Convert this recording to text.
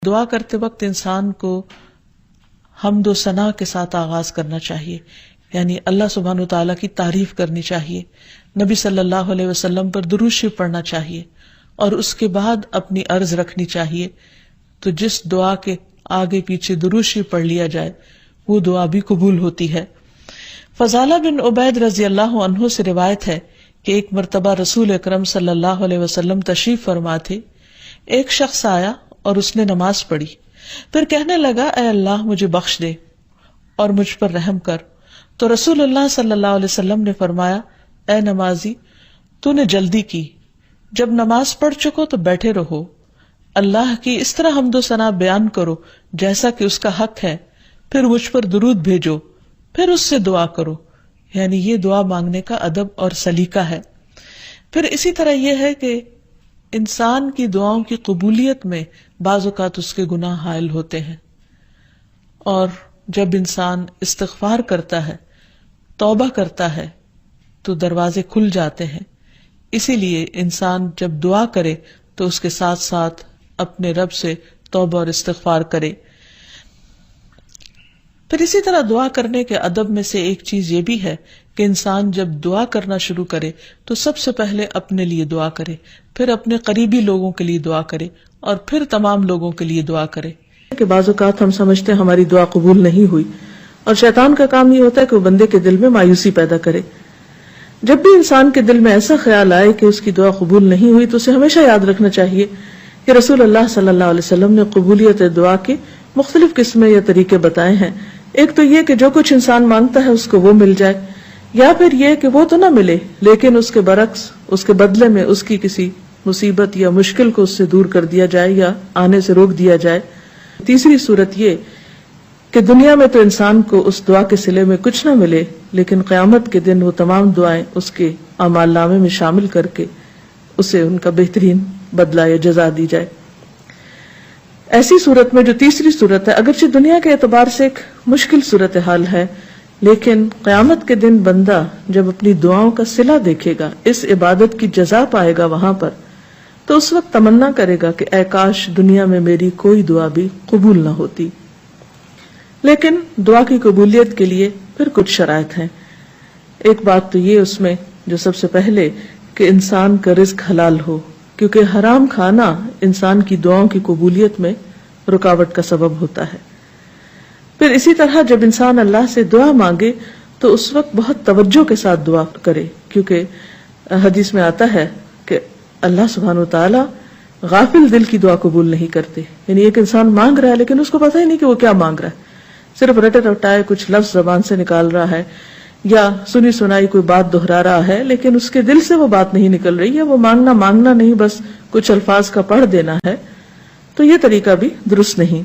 دعا کرتے وقت انسان کو حمد و ثنا کے ساتھ آغاز کرنا چاہیے، یعنی اللہ سبحانہ و تعالیٰ کی تعریف کرنی چاہیے، نبی صلی اللہ علیہ وسلم پر درود شریف پڑھنا چاہیے، اور اس کے بعد اپنی عرض رکھنی چاہیے. تو جس دعا کے آگے پیچھے درود شریف پڑھ لیا جائے وہ دعا بھی قبول ہوتی ہے. فضالہ بن عبید رضی اللہ عنہ سے روایت ہے کہ ایک مرتبہ رسول اکرم صلی اللہ علیہ وسلم تشریف فرما تھے. ایک شخص آیا اور اس نے نماز پڑھی، پھر کہنے لگا اے اللہ مجھے بخش دے اور مجھ پر رحم کر. تو رسول اللہ صلی اللہ علیہ وسلم نے فرمایا اے نمازی تو نے جلدی کی، جب نماز پڑھ چکو تو بیٹھے رہو، اللہ کی اس طرح حمد و ثنا بیان کرو جیسا کہ اس کا حق ہے، پھر مجھ پر درود بھیجو، پھر اس سے دعا کرو. یعنی یہ دعا مانگنے کا ادب اور سلیقہ ہے. پھر اسی طرح یہ ہے کہ انسان کی دعاؤں کی قبولیت میں بعض اوقات اس کے گناہ حائل ہوتے ہیں، اور جب انسان استغفار کرتا ہے، توبہ کرتا ہے تو دروازے کھل جاتے ہیں. اسی لیے انسان جب دعا کرے تو اس کے ساتھ ساتھ اپنے رب سے توبہ اور استغفار کرے. پھر اسی طرح دعا کرنے کے ادب میں سے ایک چیز یہ بھی ہے کہ انسان جب دعا کرنا شروع کرے تو سب سے پہلے اپنے لیے دعا کرے، پھر اپنے قریبی لوگوں کے لیے دعا کرے، اور پھر تمام لوگوں کے لیے دعا کرے. کہ بعض اوقات ہم سمجھتے ہیں ہماری دعا قبول نہیں ہوئی، اور شیطان کا کام یہ ہوتا ہے کہ وہ بندے کے دل میں مایوسی پیدا کرے. جب بھی انسان کے دل میں ایسا خیال آئے کہ اس کی دعا قبول نہیں ہوئی تو اسے ہمیشہ یاد رکھنا چاہیے کہ رسول اللہ صلی اللہ علیہ وسلم نے قبولیت دعا کے مختلف قسمیں یا طریقے بتائے ہیں. ایک تو یہ کہ جو کچھ انسان مانگتا ہے اس کو وہ مل جائے، یا پھر یہ کہ وہ تو نہ ملے لیکن اس کے برعکس اس کے بدلے میں اس کی کسی مصیبت یا مشکل کو اس سے دور کر دیا جائے یا آنے سے روک دیا جائے. تیسری صورت یہ کہ دنیا میں تو انسان کو اس دعا کے صلے میں کچھ نہ ملے، لیکن قیامت کے دن وہ تمام دعائیں اس کے اعمال نامے میں شامل کر کے اسے ان کا بہترین بدلہ یا جزا دی جائے. ایسی صورت میں جو تیسری صورت ہے، اگرچہ دنیا کے اعتبار سے ایک مشکل صورتحال ہے، لیکن قیامت کے دن بندہ جب اپنی دعاؤں کا صلہ دیکھے گا، اس عبادت کی جزا پائے گا وہاں پر، تو اس وقت تمنا کرے گا کہ اے کاش دنیا میں میری کوئی دعا بھی قبول نہ ہوتی. لیکن دعا کی قبولیت کے لیے پھر کچھ شرائط ہیں. ایک بات تو یہ اس میں جو سب سے پہلے کہ انسان کا رزق حلال ہو، کیونکہ حرام کھانا انسان کی دعاؤں کی قبولیت میں رکاوٹ کا سبب ہوتا ہے. پھر اسی طرح جب انسان اللہ سے دعا مانگے تو اس وقت بہت توجہ کے ساتھ دعا کرے، کیونکہ حدیث میں آتا ہے کہ اللہ سبحانہ و تعالی غافل دل کی دعا قبول نہیں کرتے. یعنی ایک انسان مانگ رہا ہے لیکن اس کو پتہ ہی نہیں کہ وہ کیا مانگ رہا ہے، صرف رٹے رٹائے کچھ لفظ زبان سے نکال رہا ہے یا سنی سنائی کوئی بات دہرا رہا ہے، لیکن اس کے دل سے وہ بات نہیں نکل رہی ہے، وہ مانگنا نہیں، بس کچھ الفاظ کا پڑھ دینا ہے. تو یہ طریقہ بھی درست نہیں.